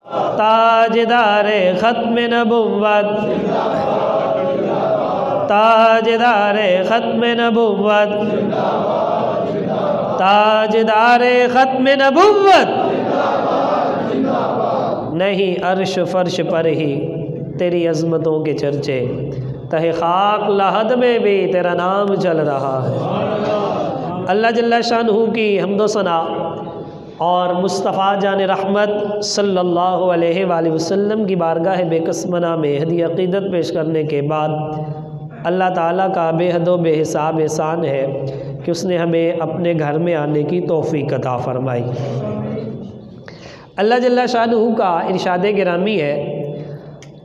تاجدار ختم نبوت، تاجدار ختم نبوت، تاجدار ختم نبوت، نہیں عرش فرش پر ہی تیری عظمتوں کے چرچے، تہ خاک لحد میں بھی تیرا نام چل رہا ہے۔ اللہ جل شانہ کی حمد و ثنا اور مصطفیٰ جان رحمت صلی اللہ علیہ وآلہ وسلم کی بارگاہ بے کسمنہ میں ہدیہ عقیدت پیش کرنے کے بعد اللہ تعالیٰ کا بے حد و بے حساب احسان ہے کہ اس نے ہمیں اپنے گھر میں آنے کی توفیق عطا فرمائی۔ اللہ جل شانہ کا ارشاد گرامی ہے،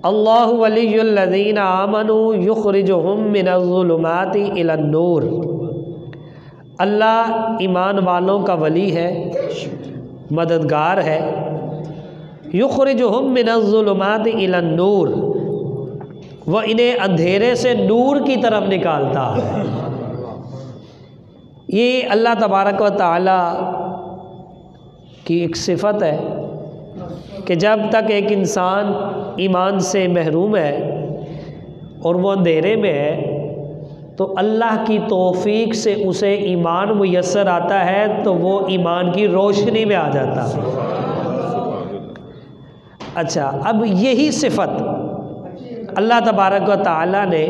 اللہ ولی الذین آمنوا یخرجہم من الظلمات الی النور۔ اللہ ایمان والوں کا ولی ہے، مددگار ہے۔ یخرجہم من الظلمات الی النور، وہ انہیں اندھیرے سے نور کی طرف نکالتا ہے۔ یہ اللہ تبارک و تعالی کی ایک صفت ہے کہ جب تک ایک انسان ایمان سے محروم ہے اور وہ اندھیرے میں ہے تو اللہ کی توفیق سے اسے ایمان میسر آتا ہے تو وہ ایمان کی روشنی میں آ جاتا ہے۔ اچھا، اب یہی صفت اللہ تبارک و تعالیٰ نے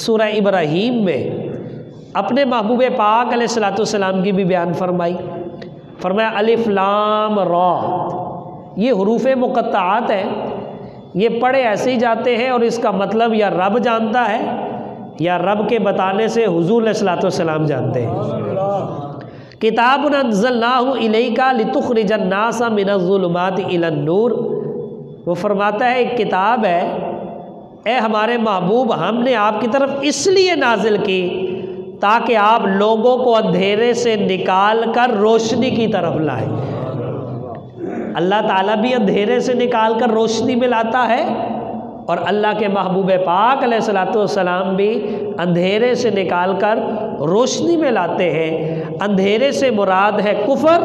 سورہ ابراہیم میں اپنے محبوب پاک علیہ السلام کی بھی بیان فرمائی۔ فرمایا الف لام را، یہ حروف مقطعات ہیں، یہ پڑھے ایسے ہی جاتے ہیں اور اس کا مطلب یا رب جانتا ہے یا رب کے بتانے سے حضور علیہ السلام جانتے ہیں۔ کتاب انزلناہ الیک لتخرج الناس من الظلمات الی النور، وہ فرماتا ہے ایک کتاب ہے، اے ہمارے محبوب ہم نے آپ کی طرف اس لیے نازل کی تاکہ آپ لوگوں کو اندھیرے سے نکال کر روشنی کی طرف لائیں۔ اللہ تعالیٰ بھی اندھیرے سے نکال کر روشنی میں لاتا ہے اور اللہ کے محبوب پاک علیہ السلام بھی اندھیرے سے نکال کر روشنی میں لاتے ہیں۔ اندھیرے سے مراد ہے کفر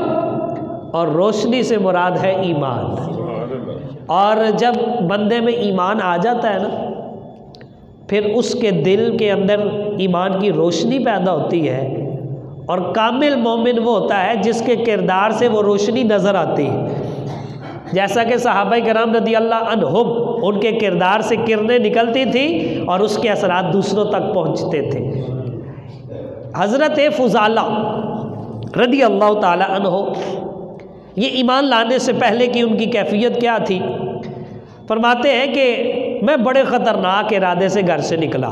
اور روشنی سے مراد ہے ایمان۔ اور جب بندے میں ایمان آ جاتا ہے نا، پھر اس کے دل کے اندر ایمان کی روشنی پیدا ہوتی ہے، اور کامل مومن وہ ہوتا ہے جس کے کردار سے وہ روشنی نظر آتی ہے۔ جیسا کہ صحابہ کرام رضی اللہ عنہم، ان کے کردار سے کرنیں نکلتی تھیں اور اس کے اثرات دوسروں تک پہنچتے تھے۔ حضرت فضالہ رضی اللہ تعالی عنہ، یہ ایمان لانے سے پہلے کی ان کی کیفیت کیا تھی؟ فرماتے ہیں کہ میں بڑے خطرناک ارادے سے گھر سے نکلا،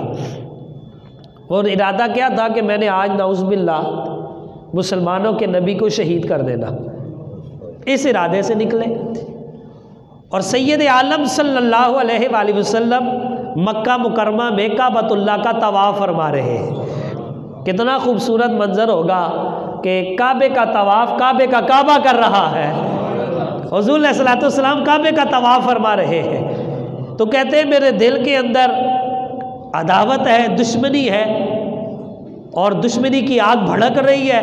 اور ارادہ کیا تھا کہ میں نے آج نعوذ باللہ مسلمانوں کے نبی کو شہید کر دینا، اس ارادے سے نکلے۔ اور سید عالم صلی اللہ علیہ وآلہ وسلم مکہ مکرمہ میں کعبۃ اللہ کا طواف فرما رہے ہیں۔ کتنا خوبصورت منظر ہوگا کہ کعبے کا طواف کعبے کا کعبہ کر رہا ہے، حضور علیہ السلام کعبے کا طواف فرما رہے ہیں۔ تو کہتے ہیں میرے دل کے اندر عداوت ہے، دشمنی ہے، اور دشمنی کی آگ بھڑک رہی ہے۔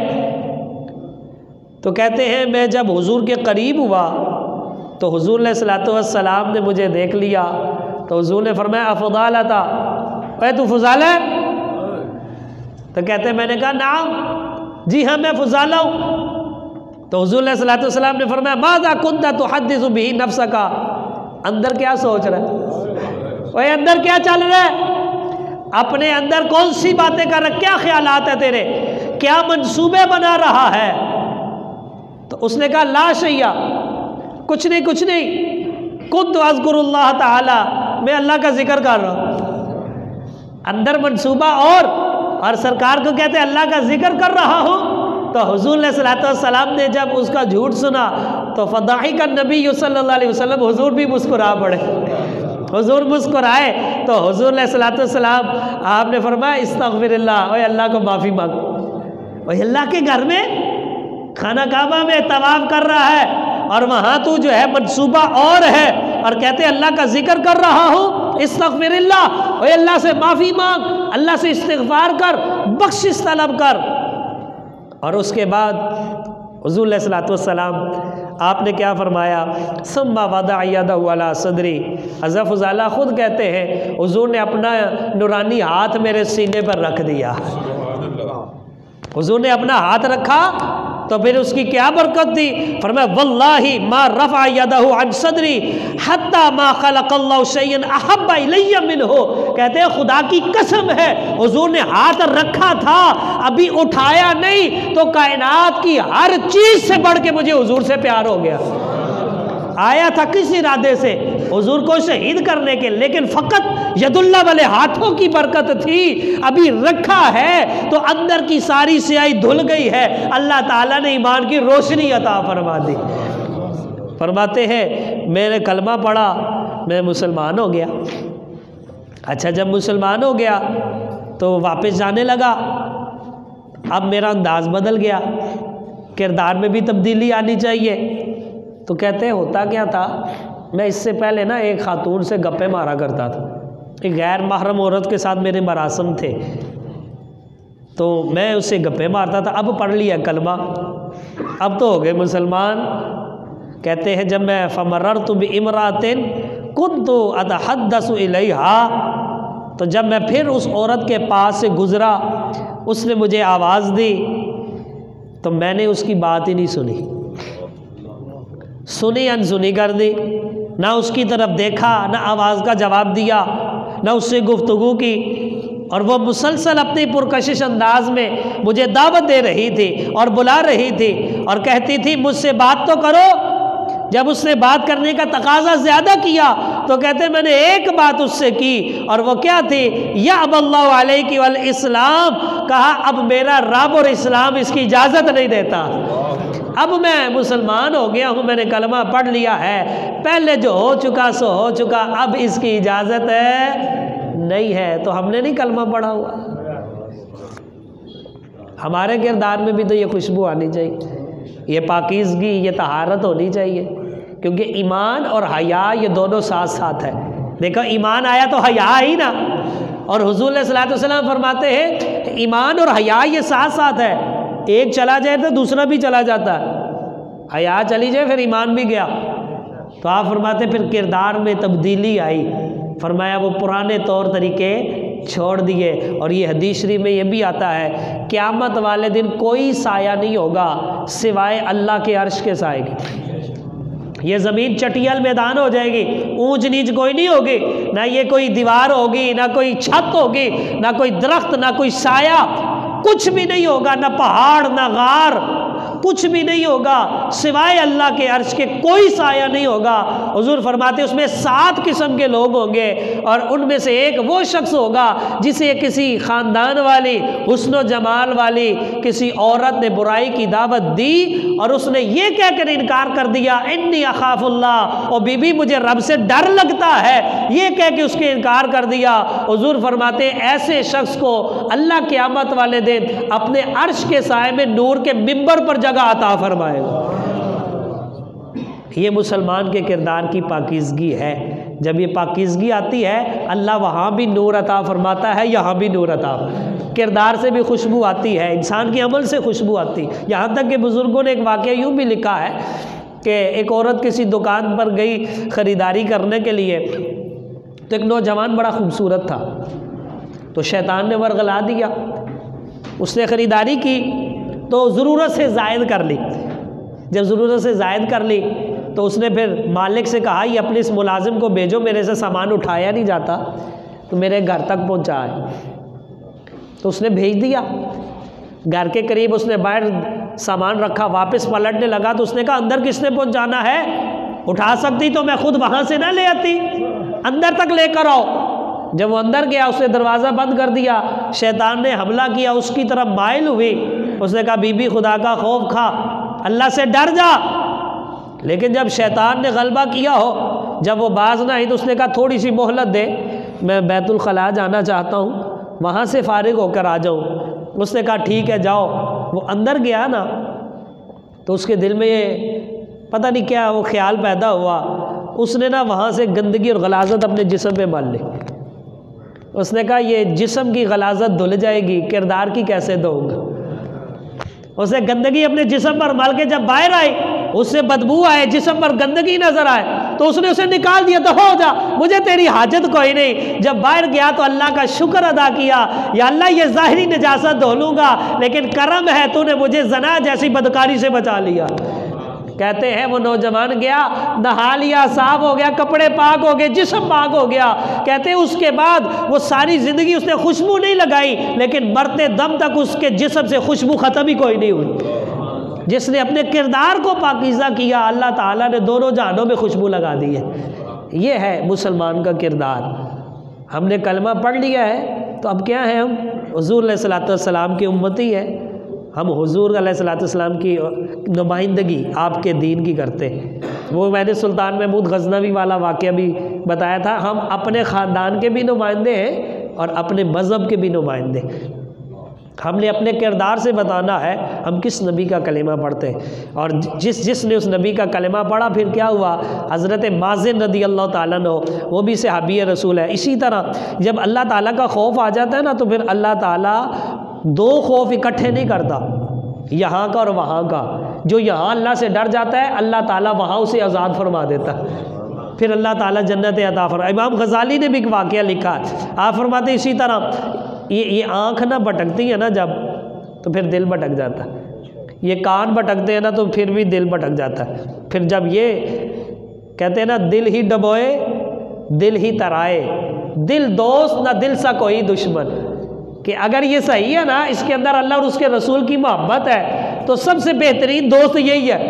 تو کہتے ہیں میں جب حضور کے قریب ہوا تو حضور علیہ السلام نے مجھے دیکھ لیا، تو حضور نے فرمایا افضالتا، اے تو فضالہ ہے؟ تو کہتے ہیں میں نے کہا نعم، جی ہاں میں فضالہ ہوں۔ تو حضور علیہ السلام نے فرمایا ماذا کنت تحدث به نفسک، اندر کیا سوچ رہا ہے؟ اوے اندر کیا چل رہا ہے؟ اپنے اندر کون سی باتیں کر رہا ہے؟ کیا خیالات ہیں تیرے؟ کیا منصوبے بنا رہا ہے؟ تو اس نے کہا لا شیء، کچھ نہیں کچھ نہیں، کنت اذکر اللہ تعالی، میں اللہ کا ذکر کر رہا ہوں۔ اندر منصوبہ اور سرکار کو کہتے اللہ کا ذکر کر رہا ہوں۔ تو حضور علیہ السلام نے جب اس کا جھوٹ سنا تو فضحک النبی صلی اللہ علیہ وسلم، حضور بھی مسکرا پڑے۔ حضور مسکرائے تو حضور علیہ السلام آپ نے فرمایا استغفر اللہ، اے اللہ کو معافی مانگ۔ اے اللہ کے گھر میں خانہ کعبہ میں طواف کر رہا ہے اور وہاں تو جو ہے منصوبہ اور ہے، اور کہتے اللہ کا ذکر کر رہا ہوں، استغفر اللہ، اے اللہ سے معافی مانگ، اللہ سے استغفار کر، بخشش طلب کر۔ اور اس کے بعد حضور علیہ الصلوۃ والسلام آپ نے کیا فرمایا؟ ثم وضع یدہ علی صدری، حضرت فضالہ خود کہتے ہیں حضور نے اپنا نورانی ہاتھ میرے سینے پر رکھ دیا۔ حضور نے اپنا ہاتھ رکھا تو پھر اس کی کیا برکت تھی؟ فرمایا واللہ ما رفع یدہ عن صدری حتی ما خلق اللہ شیئا احب الی منہ، کہتے ہیں خدا کی قسم ہے حضور نے ہاتھ رکھا تھا، ابھی اٹھایا نہیں تو کائنات کی ہر چیز سے بڑھ کے مجھے حضور سے پیار ہو گیا۔ آیا تھا کس ارادے سے؟ حضور کو شہید کرنے کے، لیکن فقط ید اللہ والے ہاتھوں کی برکت تھی، ابھی رکھا ہے تو اندر کی ساری سیاہی دھل گئی ہے، اللہ تعالیٰ نے ایمان کی روشنی عطا فرما دی۔ فرماتے ہیں میں نے کلمہ پڑھا، میں مسلمان ہو گیا۔ اچھا جب مسلمان ہو گیا تو واپس جانے لگا، اب میرا انداز بدل گیا، کردار میں بھی تبدیلی آنی چاہیے۔ تو کہتے ہیں ہوتا کیا تھا، میں اس سے پہلے نا ایک خاتون سے گپے مارا کرتا تھا، ایک غیر محرم عورت کے ساتھ میرے مراسم تھے، تو میں اس سے گپے مارتا تھا۔ اب پڑھ لیا کلمہ، اب تو ہو گئے مسلمان۔ کہتے ہیں جب میں فمررت بامرأۃ كنت اتحدث الیہا، تو جب میں پھر اس عورت کے پاس سے گزرا، اس نے مجھے آواز دی تو میں نے اس کی بات ہی نہیں سنی، سنی انسنی کر دی، نہ اس کی طرف دیکھا، نہ آواز کا جواب دیا، نہ اس سے گفتگو کی، اور وہ مسلسل اپنی پرکشش انداز میں مجھے دعوت دے رہی تھی اور بلا رہی تھی اور کہتی تھی مجھ سے بات تو کرو۔ جب اس نے بات کرنے کا تقاضا زیادہ کیا تو کہتے میں نے ایک بات اس سے کی، اور وہ کیا تھی؟ یأبی اللہ علیک والاسلام، کہا اب میرا رب اور اسلام اس کی اجازت نہیں دیتا، اب میں مسلمان ہو گیا ہوں، میں نے کلمہ پڑھ لیا ہے، پہلے جو ہو چکا سو ہو چکا، اب اس کی اجازت نہیں ہے۔ تو ہم نے نہیں کلمہ پڑھا ہوا، ہمارے کردار میں بھی تو یہ خوشبو آنی چاہیے، یہ پاکیزگی، یہ طہارت ہونی چاہیے، کیونکہ ایمان اور حیا یہ دونوں ساتھ ساتھ ہے۔ دیکھو ایمان آیا تو حیا ہی نا، اور حضور علیہ الصلوۃ والسلام فرماتے ہیں ایمان اور حیا یہ ساتھ ساتھ ہے، ایک چلا جائے تو دوسرا بھی چلا جاتا ہے، حیا چلی جائے پھر ایمان بھی گیا۔ تو آپ فرماتے پھر کردار میں تبدیلی آئی، فرمایا وہ پرانے طور طریقے چھوڑ دیے۔ اور یہ حدیث شریف میں یہ بھی آتا ہے قیامت والے دن کوئی سایہ نہیں ہوگا سوائے اللہ کے عرش کے سائے کے، یہ زمین چٹیل میدان ہو جائے گی، اونچ نیچ کوئی نہیں ہوگی، نہ یہ کوئی دیوار ہوگی، نہ کوئی چھت ہوگی، نہ کوئی درخت، نہ کوئی سایہ، کچھ بھی نہیں ہوگا، نہ پہاڑ نہ غار، کچھ بھی نہیں ہوگا سوائے اللہ کے عرش کے، کوئی سایہ نہیں ہوگا۔ حضور فرماتے اس میں 7 قسم کے لوگ ہوں گے، اور ان میں سے ایک وہ شخص ہوگا جسے کسی خاندان والی، حسن و جمال والی کسی عورت نے برائی کی دعوت دی اور اس نے یہ کہہ کر انکار کر دیا انی اخاف اللہ، اور بی بی مجھے رب سے ڈر لگتا ہے، یہ کہہ کے اس کے انکار کر دیا۔ حضور فرماتے ایسے شخص کو اللہ قیامت والے دن اپنے عرش کے سائے میں نور کے منبر پر جگہ عطا فرمائے گا۔ یہ مسلمان کے کردار کی پاکیزگی ہے۔ جب یہ پاکیزگی آتی ہے اللہ وہاں بھی نور عطا فرماتا ہے، یہاں بھی نور عطا، کردار سے بھی خوشبو آتی ہے، انسان کے عمل سے خوشبو آتی، یہاں تک کہ بزرگوں نے ایک واقعہ یوں بھی لکھا ہے کہ ایک عورت کسی دکان پر گئی خریداری کرنے کے لیے، تو ایک نوجوان بڑا خوبصورت تھا، تو شیطان نے ورغلا دیا، اس نے خریداری کی تو ضرورت سے زائد کر لی، جب ضرورت سے زائد کر لی تو اس نے پھر مالک سے کہا یہ اپنے اس ملازم کو بھیجو، میرے سے سامان اٹھایا نہیں جاتا تو میرے گھر تک پہنچا ہے۔ تو اس نے بھیج دیا، گھر کے قریب اس نے باہر سامان رکھا، واپس پلٹنے لگا تو اس نے کہا اندر کس نے پہنچانا ہے، اٹھا سکتی تو میں خود وہاں سے نہ لے آتی، اندر تک لے کر آؤ۔ جب وہ اندر گیا اس نے دروازہ بند کر دیا، شیطان نے حملہ کیا، اس کی طرف مائل ہوئی، اس نے کہا بی بی خدا کا خوف کھا، اللہ سے ڈر جا، لیکن جب شیطان نے غلبہ کیا ہو، جب وہ باز نہ آئی تو اس نے کہا تھوڑی سی مہلت دے، میں بیت الخلاء جانا چاہتا ہوں، وہاں سے فارغ ہو کر آ جاؤں۔ اس نے کہا ٹھیک ہے جاؤ۔ وہ اندر گیا نا تو اس کے دل میں یہ پتہ نہیں کیا وہ خیال پیدا ہوا، اس نے نا وہاں سے گندگی اور غلاظت اپنے جسم پہ مال لی۔ اس نے کہا یہ جسم کی غلاظت دھل جائے گی، کردار کی کیسے دوں گا۔ اسے گندگی اپنے جسم پر مل کے جب باہر آئی، اس سے بدبو آئے، جسم پر گندگی نظر آئے، تو اس نے اسے نکال دیا، تو ہو جا، مجھے تیری حاجت کوئی نہیں۔ جب باہر گیا تو اللہ کا شکر ادا کیا، یا اللہ یہ ظاہری نجاست دھو لوں گا لیکن کرم ہے تو نے مجھے زنا جیسی بدکاری سے بچا لیا۔ کہتے ہیں وہ نوجوان گیا، نہا لیا، صاف ہو گیا، کپڑے پاک ہو گئے، جسم پاک ہو گیا۔ کہتے ہیں اس کے بعد وہ ساری زندگی اس نے خوشبو نہیں لگائی، لیکن مرتے دم تک اس کے جسم سے خوشبو ختم ہی کوئی نہیں ہوئی۔ جس نے اپنے کردار کو پاکیزہ کیا، اللہ تعالیٰ نے دونوں جہانوں میں خوشبو لگا دی ہے۔ یہ ہے مسلمان کا کردار۔ ہم نے کلمہ پڑھ لیا ہے تو اب کیا ہے، ہم حضور علیہ الصلوۃ والسلام کی امتی ہے، ہم حضور علیہ الصلوۃ والسلام کی نمائندگی آپ کے دین کی کرتے ہیں۔ وہ میں نے سلطان محمود غزنوی والا واقعہ بھی بتایا تھا، ہم اپنے خاندان کے بھی نمائندے ہیں اور اپنے مذہب کے بھی نمائندے۔ ہم نے اپنے کردار سے بتانا ہے ہم کس نبی کا کلمہ پڑھتے ہیں، اور جس نے اس نبی کا کلمہ پڑھا پھر کیا ہوا۔ حضرت مازن رضی اللہ تعالیٰ عنہ وہ بھی صحابی رسول ہے۔ اسی طرح جب اللہ تعالیٰ کا خوف آ جاتا ہے نا تو پھر اللہ تعالیٰ دو خوف اکٹھے نہیں کرتا، یہاں کا اور وہاں کا۔ جو یہاں اللہ سے ڈر جاتا ہے اللہ تعالیٰ وہاں اسے آزاد فرما دیتا ہے، پھر اللہ تعالیٰ جنت عطا فرما۔ امام غزالی نے بھی ایک واقعہ لکھا، آپ فرماتے ہیں اسی طرح یہ آنکھ نہ بھٹکتی ہے نا جب، تو پھر دل بھٹک جاتا ہے، یہ کان بھٹکتے ہیں نا تو پھر بھی دل بھٹک جاتا ہے، پھر جب یہ کہتے ہیں نا دل ہی ڈبوئے دل ہی ترائے، دل دوست نہ دل سا کوئی دشمن، کہ اگر یہ صحیح ہے نا، اس کے اندر اللہ اور اس کے رسول کی محبت ہے تو سب سے بہترین دوست یہی ہے،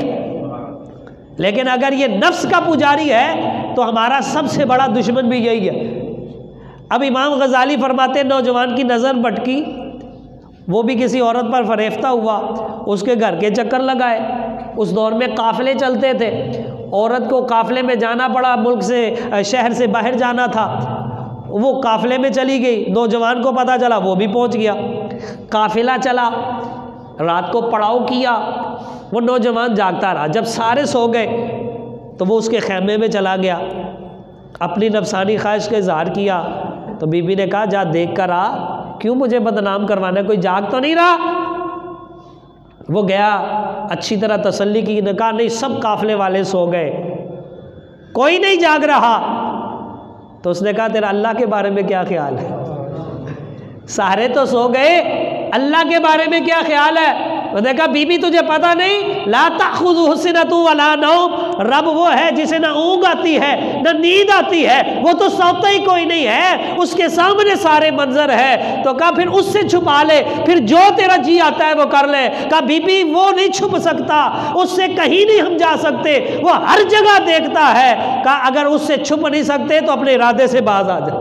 لیکن اگر یہ نفس کا پجاری ہے تو ہمارا سب سے بڑا دشمن بھی یہی ہے۔ اب امام غزالی فرماتے ہیں نوجوان کی نظر بھٹکی، وہ بھی کسی عورت پر فریفتہ ہوا، اس کے گھر کے چکر لگائے۔ اس دور میں قافلے چلتے تھے، عورت کو قافلے میں جانا پڑا، ملک سے شہر سے باہر جانا تھا، وہ قافلے میں چلی گئی، نوجوان کو پتہ چلا، وہ بھی پہنچ گیا۔ قافلہ چلا، رات کو پڑاؤ کیا، وہ نوجوان جاگتا رہا، جب سارے سو گئے تو وہ اس کے خیمے میں چلا گیا، اپنی نفسانی خواہش کا اظہار کیا، تو بی بی نے کہا جا دیکھ کر آ، کیوں مجھے بدنام کروانا ہے، کوئی جاگ تو نہیں رہا؟ وہ گیا، اچھی طرح تسلی کی، نے کہا نہیں سب قافلے والے سو گئے، کوئی نہیں جاگ رہا۔ تو اس نے کہا تیرا اللہ کے بارے میں کیا خیال ہے؟ سارے تو سو گئے، اللہ کے بارے میں کیا خیال ہے؟ انہوں نے کہا بی بی تجھے پتہ نہیں، لا تأخذہ سنۃ ولا نوم، رب وہ ہے جسے نہ اونگ آتی ہے نہ نیند آتی ہے، وہ تو سوتا ہی کوئی نہیں ہے، اس کے سامنے سارے منظر ہے۔ تو کہا پھر اس سے چھپا لے، پھر جو تیرا جی آتا ہے وہ کر لے۔ کہا بی بی وہ نہیں چھپ سکتا، اس سے کہیں نہیں ہم جا سکتے، وہ ہر جگہ دیکھتا ہے۔ کہا اگر اس سے چھپ نہیں سکتے تو اپنے ارادے سے باز آ جا۔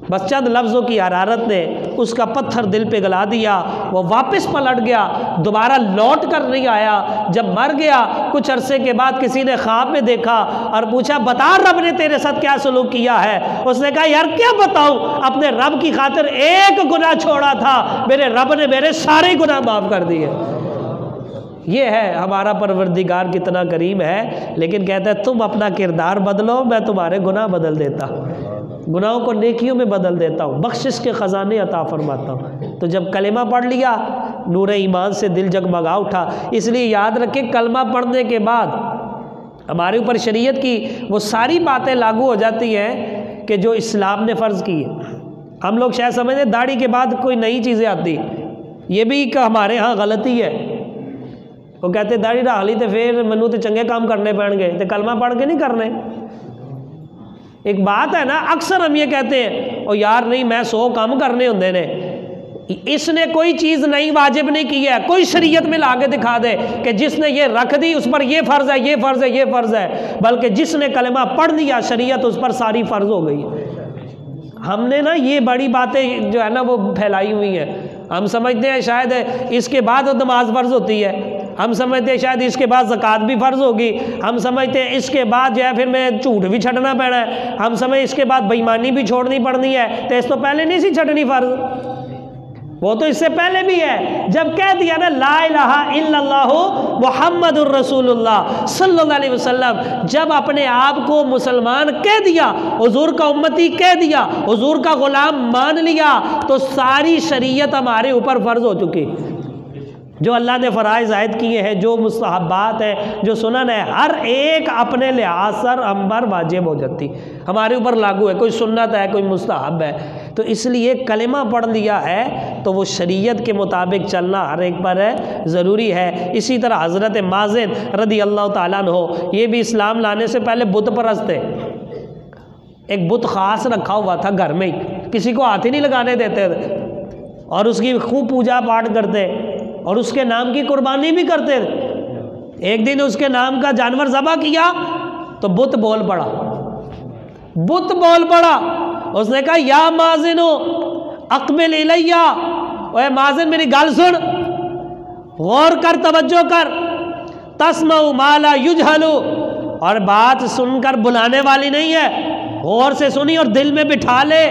بس چند لفظوں کی حرارت نے اس کا پتھر دل پہ گلا دیا، وہ واپس پلٹ گیا، دوبارہ لوٹ کر نہیں آیا۔ جب مر گیا کچھ عرصے کے بعد کسی نے خواب میں دیکھا اور پوچھا بتا رب نے تیرے ساتھ کیا سلوک کیا ہے؟ اس نے کہا یار کیا بتاؤں، اپنے رب کی خاطر ایک گناہ چھوڑا تھا، میرے رب نے میرے سارے گناہ معاف کر دیے۔ یہ ہے ہمارا پروردگار کتنا کریم ہے، لیکن کہتا ہے تم اپنا کردار بدلو، میں تمہارے گناہ بدل دیتا ہوں، گناہوں کو نیکیوں میں بدل دیتا ہوں، بخشش کے خزانے عطا فرماتا ہوں۔ تو جب کلمہ پڑھ لیا نور ایمان سے دل جگمگا اٹھا۔ اس لیے یاد رکھیں کلمہ پڑھنے کے بعد ہمارے اوپر شریعت کی وہ ساری باتیں لاگو ہو جاتی ہیں کہ جو اسلام نے فرض کی ہے۔ ہم لوگ شاید سمجھتے ہیں داڑھی کے بعد کوئی نئی چیزیں آتی، یہ بھی کہ ہمارے ہاں غلطی ہے۔ وہ کہتے داڑھی رکھ لی تو پھر منو تو چنگے کام کرنے پڑیں گے، تو کلمہ پڑھ کے نہیں کرنے۔ ایک بات ہے نا، اکثر ہم یہ کہتے ہیں او یار نہیں میں 100 کام کرنے ہوندے نے، اس نے کوئی چیز نہیں واجب نہیں کی ہے، کوئی شریعت میں لا کے دکھا دے کہ جس نے یہ رکھ دی اس پر یہ فرض ہے، یہ فرض ہے، یہ فرض ہے، بلکہ جس نے کلمہ پڑھ لیا شریعت اس پر ساری فرض ہو گئی۔ ہم نے نا یہ بڑی باتیں جو ہے نا وہ پھیلائی ہوئی ہیں، ہم سمجھتے ہیں شاید اس کے بعد نماز فرض ہوتی ہے، ہم سمجھتے ہیں شاید اس کے بعد زکوٰۃ بھی فرض ہوگی، ہم سمجھتے ہیں اس کے بعد جو ہے پھر میں جھوٹ بھی چھڈنا پینا ہے، ہم سمجھتے اس کے بعد بے ایمانی بھی چھوڑنی پڑنی ہے، تو اس تو پہلے نہیں سی چھڈنی فرض، وہ تو اس سے پہلے بھی ہے۔ جب کہہ دیا نا لا الہ الا اللہ محمد الرسول اللہ صلی اللہ علیہ وسلم، جب اپنے آپ کو مسلمان کہہ دیا، حضور کا امتی کہہ دیا، حضور کا غلام مان لیا، تو ساری شریعت ہمارے اوپر فرض ہو چکی۔ جو اللہ نے فرائض عائد کیے ہیں، جو مستحبات ہیں، جو سنن ہے، ہر ایک اپنے لحاظ سے ہم پر واجب ہو جاتی، ہمارے اوپر لاگو ہے، کوئی سنت ہے، کوئی مستحب ہے۔ تو اس لیے کلمہ پڑھ لیا ہے تو وہ شریعت کے مطابق چلنا ہر ایک پر ہے، ضروری ہے۔ اسی طرح حضرت مازن رضی اللہ تعالیٰ عنہ، یہ بھی اسلام لانے سے پہلے بت پرست تھے، ایک بت خاص رکھا ہوا تھا گھر میں ہی، کسی کو ہاتھ ہی نہیں لگانے دیتے تھے، اور اس کی خوب پوجا پاٹ کرتے اور اس کے نام کی قربانی بھی کرتے تھے۔ ایک دن اس کے نام کا جانور ذبح کیا تو بت بول پڑا، بت بول پڑا۔ اس نے کہا یا مازن اقبل الیہ، اے مازن میری گل سن، غور کر، توجہ کر، تسمع ما لا یجہل، اور بات سن کر بلانے والی نہیں ہے، غور سے سنی اور دل میں بٹھا لے۔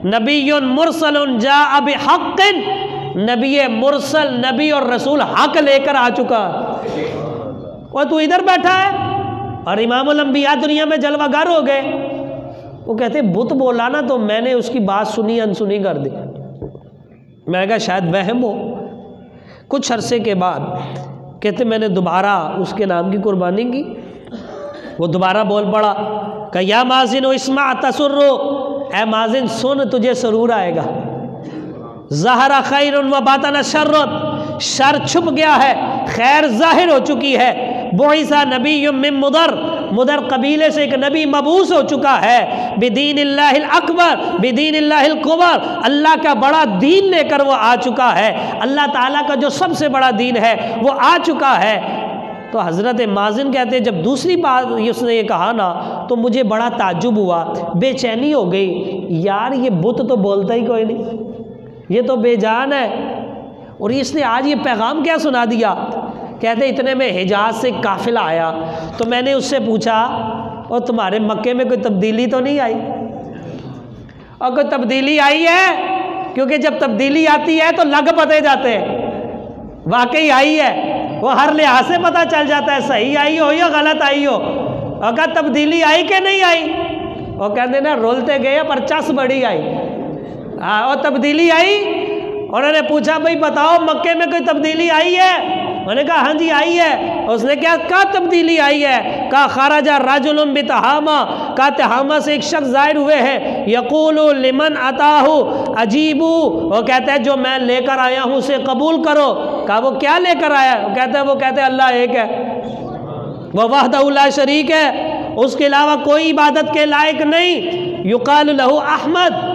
نبی مرسل جاء بحق، نبی مرسل، نبی اور رسول حق لے کر آ چکا، اور تو ادھر بیٹھا ہے، اور امام الانبیاء دنیا میں جلوہ گر ہو گئے۔ وہ کہتے بت بولا نا تو میں نے اس کی بات سنی انسنی کر دی، میں نے کہا شاید وہم ہو۔ کچھ عرصے کے بعد کہتے میں نے دوبارہ اس کے نام کی قربانی کی، وہ دوبارہ بول پڑا کہ یا مازن اسمع تسر، اے مازن سن تجھے سرور آئے گا، ظہر خیر و باطن شر، شر چھپ گیا ہے، خیر ظاہر ہو چکی ہے۔ بعث نبی من مدر، مدر قبیلے سے ایک نبی مبعوث ہو چکا ہے، بدین اللہ الاکبر، بدین اللہ الکبر، اللہ کا بڑا دین لے کر وہ آ چکا ہے، اللہ تعالیٰ کا جو سب سے بڑا دین ہے وہ آ چکا ہے۔ تو حضرت مازن کہتے ہیں جب دوسری بات اس نے یہ کہا نا تو مجھے بڑا تعجب ہوا، بے چینی ہو گئی، یار یہ بت تو بولتا ہی کوئی نہیں، یہ تو بے جان ہے، اور اس نے آج یہ پیغام کیا سنا دیا۔ کہتے اتنے میں حجاز سے قافلہ آیا، تو میں نے اس سے پوچھا اور تمہارے مکے میں کوئی تبدیلی تو نہیں آئی؟ اور کوئی تبدیلی آئی ہے؟ کیونکہ جب تبدیلی آتی ہے تو لگ پتے جاتے ہیں، واقعی آئی ہے، وہ ہر لحاظ سے پتہ چل جاتا ہے صحیح آئی ہو یا غلط آئی ہو۔ اور کہا تبدیلی آئی کہ نہیں آئی؟ وہ کہتے نا رولتے گئے پر چس بڑی آئی، اور تبدیلی آئی؟ انہوں نے پوچھا بھئی بتاؤ مکے میں کوئی تبدیلی آئی ہے؟ انہوں نے کہا ہاں جی آئی ہے۔ اس نے کہا تبدیلی آئی ہے؟ کہا خرج رجل بتہامہ، کہا تہامہ سے ایک شخص ظاہر ہوئے ہیں، یقول لمن اتاہ اجیبو، وہ کہتا ہے جو میں لے کر آیا ہوں اسے قبول کرو۔ کہا وہ کیا لے کر آیا؟ وہ کہتے ہیں اللہ ایک ہے، وہ وحدہ لا شریک ہے، اس کے علاوہ کوئی عبادت کے لائق نہیں۔ یقال لہ احمد،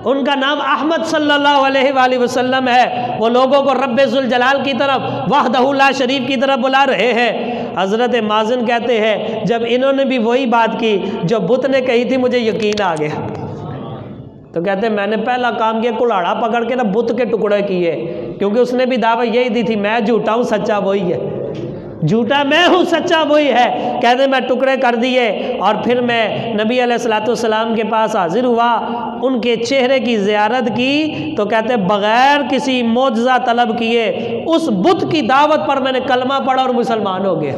ان کا نام احمد صلی اللہ علیہ وآلہ وسلم ہے۔ وہ لوگوں کو رب ذوالجلال کی طرف، وحدہ لا شریف کی طرف بلا رہے ہیں۔ حضرت مازن کہتے ہیں جب انہوں نے بھی وہی بات کی جو بت نے کہی تھی مجھے یقین آ گیا۔ تو کہتے ہیں میں نے پہلا کام کیا کلاڑا پکڑ کے نا بت کے ٹکڑے کیے، کیونکہ اس نے بھی دعویٰ یہی دی تھی میں جھوٹا ہوں سچا وہی ہے، جھوٹا میں ہوں سچا وہی ہے۔ کہتے ہیں میں ٹکڑے کر دیے اور پھر میں نبی علیہ السلام کے پاس حاضر ہوا، ان کے چہرے کی زیارت کی، تو کہتے ہیں بغیر کسی معجزہ طلب کیے اس بت کی دعوت پر میں نے کلمہ پڑھا اور مسلمان ہو گیا۔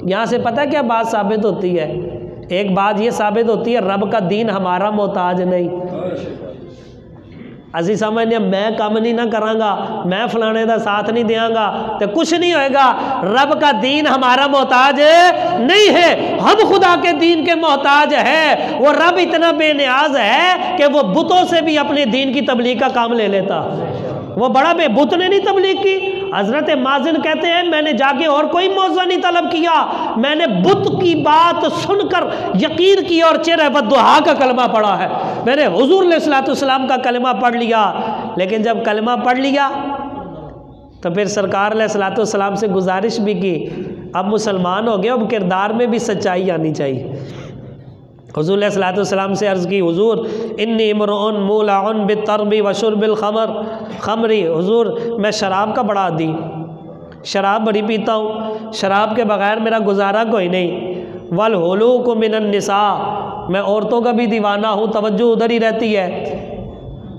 یہاں سے پتہ کیا بات ثابت ہوتی ہے؟ ایک بات یہ ثابت ہوتی ہے رب کا دین ہمارا محتاج نہیں۔ اسی سمجھنے میں کام نہیں نہ کرانگا، میں فلانے دا ساتھ نہیں دیاں گا تو کچھ نہیں ہوئے گا۔ رب کا دین ہمارا محتاج نہیں ہے، ہم خدا کے دین کے محتاج ہے۔ وہ رب اتنا بے نیاز ہے کہ وہ بتوں سے بھی اپنے دین کی تبلیغ کا کام لے لیتا۔ وہ بڑا بے بت نے نہیں تبلیغ کی۔ حضرت مازن کہتے ہیں میں نے جا کے اور کوئی معجزہ نہیں طلب کیا، میں نے بت کی بات سن کر یقین کیا اور چہرہ بددعا کا کلمہ پڑھا ہے۔ میں نے حضور علیہ السلام کا کلمہ پڑھ لیا، لیکن جب کلمہ پڑھ لیا تو پھر سرکار علیہ السلام سے گزارش بھی کی اب مسلمان ہو گئے، اب کردار میں بھی سچائی آنی چاہیے۔ حضور علیہ السلام سے عرض کی حضور انی امرؤ مولع بالطرب وشرب الخمر، خمری، حضور میں شراب کا بڑا عادی، شراب بڑی پیتا ہوں، شراب کے بغیر میرا گزارا کوئی نہیں۔ والحلوق من النساء، میں عورتوں کا بھی دیوانہ ہوں، توجہ ادھر ہی رہتی ہے۔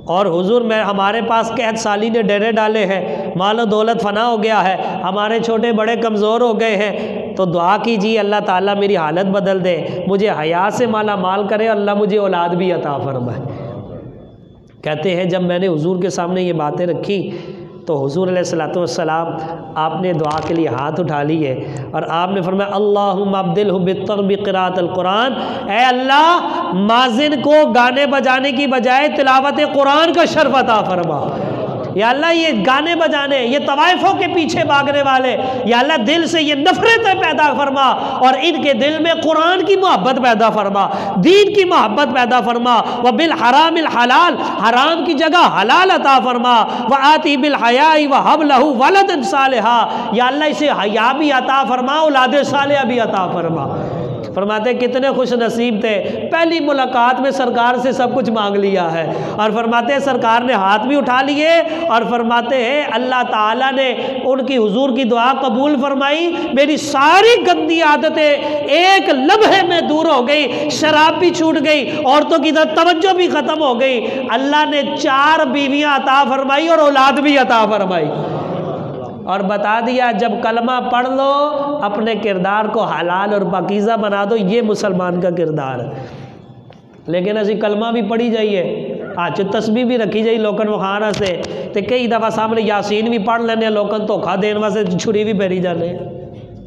اور حضور میں ہمارے پاس قحط سالی نے ڈیرے ڈالے ہیں، مال و دولت فنا ہو گیا ہے، ہمارے چھوٹے بڑے کمزور ہو گئے ہیں، تو دعا کیجیے اللہ تعالیٰ میری حالت بدل دے، مجھے حیا سے مالا مال کرے، اللہ مجھے اولاد بھی عطا فرمائے۔ کہتے ہیں جب میں نے حضور کے سامنے یہ باتیں رکھی تو حضور علیہ الصلوۃ والسلام آپ نے دعا کے لیے ہاتھ اٹھا لیے اور آپ نے فرمایا اللہم ابدلہ بالطرب قراءۃ القرآن، اے اللہ مازن کو گانے بجانے کی بجائے تلاوت قرآن کا شرف عطا فرما۔ یا اللہ یہ گانے بجانے، یہ طوائفوں کے پیچھے بھاگنے والے، یا اللہ دل سے یہ نفرتیں پیدا فرما اور ان کے دل میں قرآن کی محبت پیدا فرما، دین کی محبت پیدا فرما۔ وبالحرام الحلال، حرام کی جگہ حلال عطا فرما۔ وآتی بالحیاء وہب لہ ولدا صالحا، یا اللہ اسے حیا بھی عطا فرما، اولاد صالحہ بھی عطا فرما۔ فرماتے کتنے خوش نصیب تھے، پہلی ملاقات میں سرکار سے سب کچھ مانگ لیا ہے، اور فرماتے ہیں سرکار نے ہاتھ بھی اٹھا لیے، اور فرماتے ہیں اللہ تعالیٰ نے ان کی حضور کی دعا قبول فرمائی، میری ساری گندی عادتیں ایک لمحے میں دور ہو گئی، شراب بھی چھوٹ گئی، عورتوں کی طرف توجہ بھی ختم ہو گئی، اللہ نے 4 بیویاں عطا فرمائی اور اولاد بھی عطا فرمائی، اور بتا دیا جب کلمہ پڑھ لو اپنے کردار کو حلال اور پاکیزہ بنا دو، یہ مسلمان کا کردار ہے۔ لیکن اسی کلمہ بھی پڑھی جائیے، آج تسبیح بھی رکھی جائی لوکن وخانا سے، تے کئی دفعہ سامنے یاسین بھی پڑھ لینے، لوکن دھوکھا دین واسطے چھری بھی پھیری جانے۔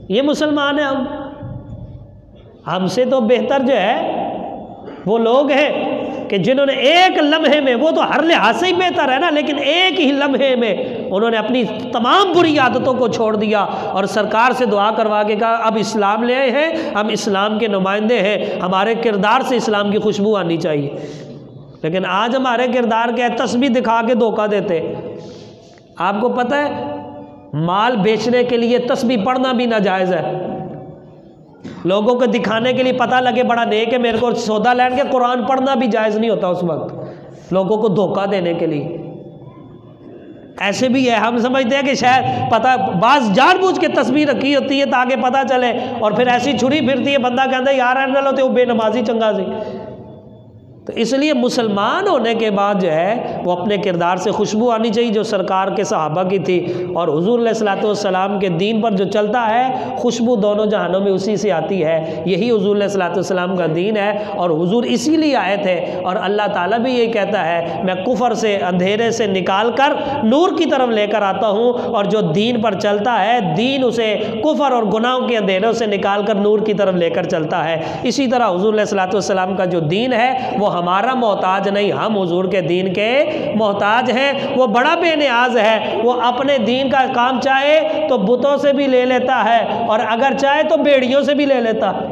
یہ مسلمان ہیں ہم سے تو بہتر جو ہے وہ لوگ ہیں کہ جنہوں نے ایک لمحے میں، وہ تو ہر لحاظ سے ہی بہتر ہے نا، لیکن ایک ہی لمحے میں انہوں نے اپنی تمام بری عادتوں کو چھوڑ دیا اور سرکار سے دعا کروا کے کہا اب اسلام لے آئے ہیں، ہم اسلام کے نمائندے ہیں، ہمارے کردار سے اسلام کی خوشبو آنی چاہیے۔ لیکن آج ہمارے کردار کیا ہے، تسبیح دکھا کے دھوکہ دیتے۔ آپ کو پتہ ہے مال بیچنے کے لیے تسبیح پڑھنا بھی ناجائز ہے، لوگوں کو دکھانے کے لیے پتہ لگے بڑا نیک ہے میرے کو سودا لین کے، قرآن پڑھنا بھی جائز نہیں ہوتا اس وقت، لوگوں کو دھوکہ دینے کے لیے۔ ایسے بھی ہے، ہم سمجھتے ہیں کہ شاید پتہ، بعض جان بوجھ کے تسبیح رکھی ہوتی ہے تاکہ پتہ چلے، اور پھر ایسی چھری پھرتی ہے، بندہ کہتا ہے یار ایسا لو تو بے نمازی چنگا سی۔ تو اس لیے مسلمان ہونے کے بعد جو ہے وہ اپنے کردار سے خوشبو آنی چاہیے جو سرکار کے صحابہ کی تھی، اور حضور علیہ الصلوۃ والسلام کے دین پر جو چلتا ہے خوشبو دونوں جہانوں میں اسی سے آتی ہے۔ یہی حضور علیہ الصلوۃ والسلام کا دین ہے، اور حضور اسی لیے آئے تھے، اور اللہ تعالیٰ بھی یہی کہتا ہے میں کفر سے، اندھیرے سے نکال کر نور کی طرف لے کر آتا ہوں، اور جو دین پر چلتا ہے دین اسے کفر اور گناہوں کے اندھیروں سے نکال کر نور کی طرف لے کر چلتا ہے۔ اسی طرح حضور علیہ الصلوۃ والسلام کا جو دین ہے وہ ہمارا محتاج نہیں، ہم حضور کے دین کے محتاج ہیں۔ وہ بڑا بے نیاز ہے، وہ اپنے دین کا کام چاہے تو بتوں سے بھی لے لیتا ہے، اور اگر چاہے تو بیڑیوں سے بھی لے لیتا ہے۔